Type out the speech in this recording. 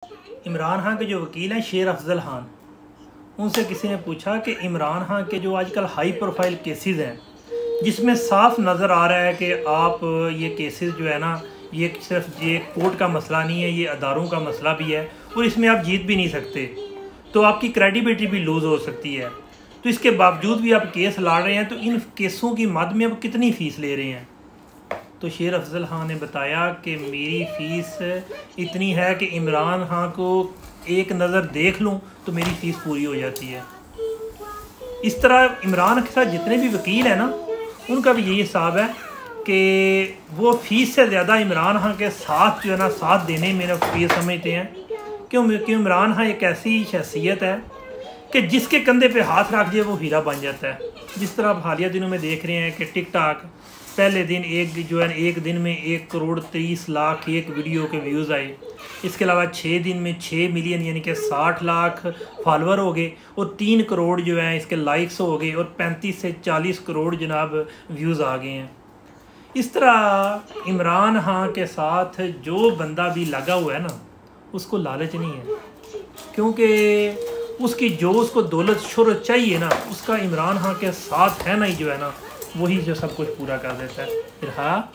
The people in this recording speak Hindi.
इमरान खान के जो वकील हैं शेर अफजल खान, उनसे किसी ने पूछा कि इमरान खान के जो आजकल हाई प्रोफाइल केसेस हैं जिसमें साफ नज़र आ रहा है कि आप ये केसेस जो है ना, ये सिर्फ ये कोर्ट का मसला नहीं है, ये अदारों का मसला भी है और इसमें आप जीत भी नहीं सकते, तो आपकी क्रेडिबिलिटी भी लूज़ हो सकती है। तो इसके बावजूद भी आप केस लड़ रहे हैं, तो इन केसों की मद में आप कितनी फ़ीस ले रहे हैं? तो शेर अफजल खान ने बताया कि मेरी फ़ीस इतनी है कि इमरान खान को एक नज़र देख लूँ तो मेरी फ़ीस पूरी हो जाती है। इस तरह इमरान के साथ जितने भी वकील हैं ना, उनका भी यही हिसाब है कि वो फ़ीस से ज़्यादा इमरान खान के साथ जो है ना, साथ देने में ये समझते हैं क्योंकि इमरान खान एक ऐसी शख्सियत है कि जिसके कंधे पे हाथ रख दिए वो हीरा बन जाता है। जिस तरह आप हालिया दिनों में देख रहे हैं कि टिकटॉक पहले दिन एक दिन में 1 करोड़ 30 लाख एक वीडियो के व्यूज़ आए। इसके अलावा 6 दिन में 6 मिलियन यानी कि 60 लाख फॉलोअर हो गए और 3 करोड़ जो हैं इसके लाइक्स हो गए और 35 से 40 करोड़ जनाब व्यूज़ आ गए हैं। इस तरह इमरान खान के साथ जो बंदा भी लगा हुआ है ना, उसको लालच नहीं है, क्योंकि उसको दौलत शोहरत चाहिए ना, उसका इमरान खान के साथ है ना ही जो है ना, वही जो सब कुछ पूरा कर देता है। फिर हाँ।